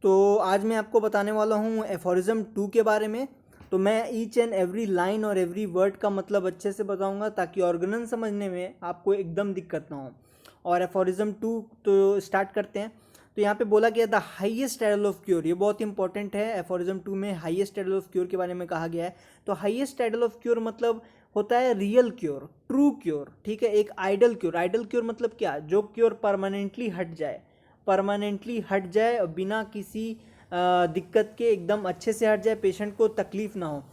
तो आज मैं आपको बताने वाला हूँ एफोरिज्म 2 के बारे में। तो मैं ईच एंड एवरी लाइन और एवरी वर्ड का मतलब अच्छे से बताऊंगा ताकि ऑर्गेनन समझने में आपको एकदम दिक्कत ना हो। और एफोरिज्म 2 तो स्टार्ट करते हैं। तो यहाँ पे बोला गया the highest title of cure, ये बहुत इंपॉर्टेंट है। एफोरिज्म 2 में हाईएस्ट टाइटल ऑफ क्योर के बारे में कहा गया है। तो हाईएस्ट टाइटल ऑफ क्योर मतलब होता है रियल क्योर, ट्रू क्योर, ठीक है। एक आइडल क्योर, आइडल क्योर मतलब क्या, जो क्योर परमानेंटली हट जाए, परमानेंटली हट जाए और बिना किसी दिक्कत के एकदम अच्छे से हट जाए, पेशेंट को तकलीफ ना हो,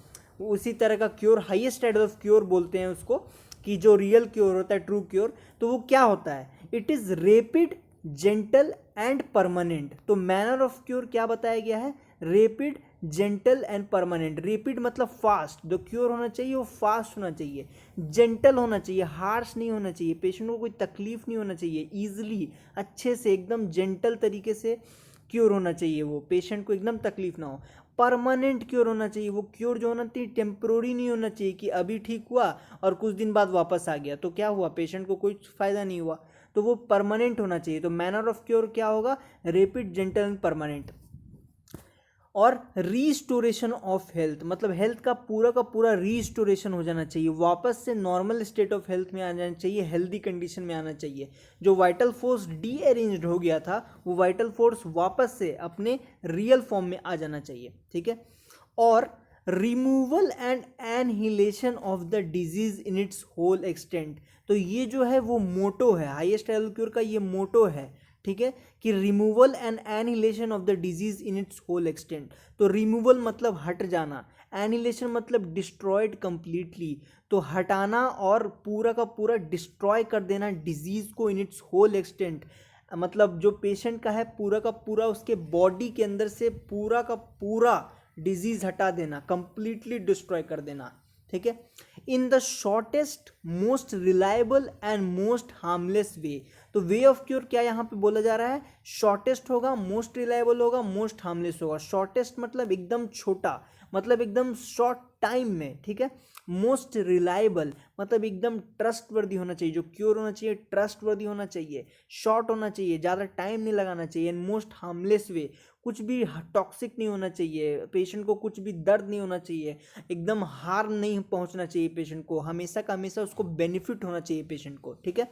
उसी तरह का cure highest title of cure बोलते हैं उसको। कि जो रियल क्योर होता है, ट्रू क्योर, तो वो क्या होता है, it is rapid, gentle and permanent. तो मैनर ऑफ क्योर क्या बताया गया है, rapid, gentle and permanent. Rapid मतलब फास्ट, जो क्योर होना चाहिए वो फास्ट होना चाहिए। जेंटल होना चाहिए, हार्श नहीं होना चाहिए, पेशेंट को कोई तकलीफ नहीं होना चाहिए, ईजिली अच्छे से एकदम जेंटल तरीके से क्योर होना चाहिए, वो पेशेंट को एकदम तकलीफ ना हो। परमानेंट क्योर होना चाहिए, वो क्योर जो होना चाहिए टेम्प्रोरी नहीं होना चाहिए कि अभी ठीक हुआ और कुछ दिन बाद वापस आ गया तो क्या हुआ, पेशेंट को कोई फ़ायदा नहीं हुआ। तो वो परमानेंट होना चाहिए। तो मैनर ऑफ क्योर क्या होगा, रेपिड, जेंटल एंड परमानेंट। और रीस्टोरेशन ऑफ हेल्थ मतलब हेल्थ का पूरा रीस्टोरेशन हो जाना चाहिए, वापस से नॉर्मल स्टेट ऑफ हेल्थ में आ जाना चाहिए, हेल्दी कंडीशन में आना चाहिए। जो वाइटल फोर्स डी अरेंज्ड हो गया था वो वाइटल फोर्स वापस से अपने रियल फॉर्म में आ जाना चाहिए, ठीक है। और removal and annihilation of the disease in its whole extent. तो ये जो है वो मोटो है, हाईएस्ट लेवल क्योर का ये मोटो है, ठीक है। कि removal and annihilation of the disease in its whole extent. तो रिमूवल मतलब हट जाना, एनहिलेशन मतलब डिस्ट्रॉयड कंप्लीटली, तो हटाना और पूरा का पूरा डिस्ट्रॉय कर देना डिजीज को इन इट्स होल एक्सटेंट। मतलब जो पेशेंट का है पूरा का पूरा उसके बॉडी के अंदर से पूरा का पूरा डिजीज हटा देना, कंप्लीटली डिस्ट्रॉय कर देना, ठीक है। In the shortest, most reliable and most harmless way. तो वे ऑफ क्योर क्या यहाँ पे बोला जा रहा है, शॉर्टेस्ट होगा, मोस्ट रिलायबल होगा, मोस्ट हार्मलेस होगा। शॉर्टेस्ट मतलब एकदम छोटा, मतलब एकदम शॉर्ट टाइम में, ठीक है। मोस्ट रिलायबल मतलब एकदम ट्रस्टवर्दी होना चाहिए, जो क्योर होना चाहिए ट्रस्टवर्दी होना चाहिए, शॉर्ट होना चाहिए, ज़्यादा टाइम नहीं लगाना चाहिए। एंड मोस्ट हार्मलेस वे, कुछ भी टॉक्सिक नहीं होना चाहिए, पेशेंट को कुछ भी दर्द नहीं होना चाहिए, एकदम हार्म नहीं पहुंचना चाहिए पेशेंट को, हमेशा का हमेशा उसको बेनिफिट होना चाहिए पेशेंट को, ठीक है।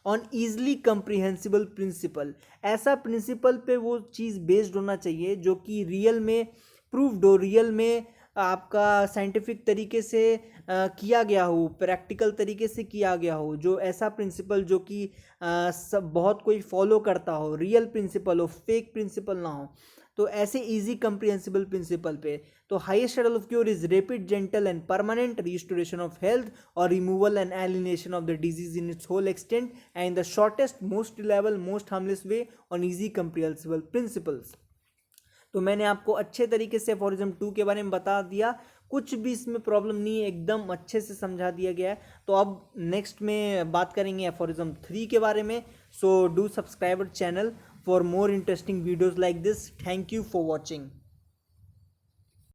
ऑन ईजली कंप्रीहेंसिबल प्रिंसिपल, ऐसा प्रिंसिपल पे वो चीज़ बेस्ड होना चाहिए जो कि रियल में प्रूव्ड हो, रियल में आपका साइंटिफिक तरीके से किया गया हो, प्रैक्टिकल तरीके से किया गया हो। जो ऐसा प्रिंसिपल जो कि सब बहुत कोई फॉलो करता हो, रियल प्रिंसिपल हो, फेक प्रिंसिपल ना हो। तो ऐसे इजी कंप्रीहेंसिबल प्रिंसिपल पे तो highest level of cure is rapid, gentle and permanent restoration of health और removal and annihilation of the disease in its whole extent and the shortest, most reliable, most harmless way on easy comprehensible principles. तो मैंने आपको अच्छे तरीके से aphorism 2 के बारे में बता दिया, कुछ भी इसमें प्रॉब्लम नहीं है, एकदम अच्छे से समझा दिया गया है। तो अब नेक्स्ट में बात करेंगे एफोरिज्म 3 के बारे में। So do subscribe our channel for more interesting videos like this. Thank you for watching.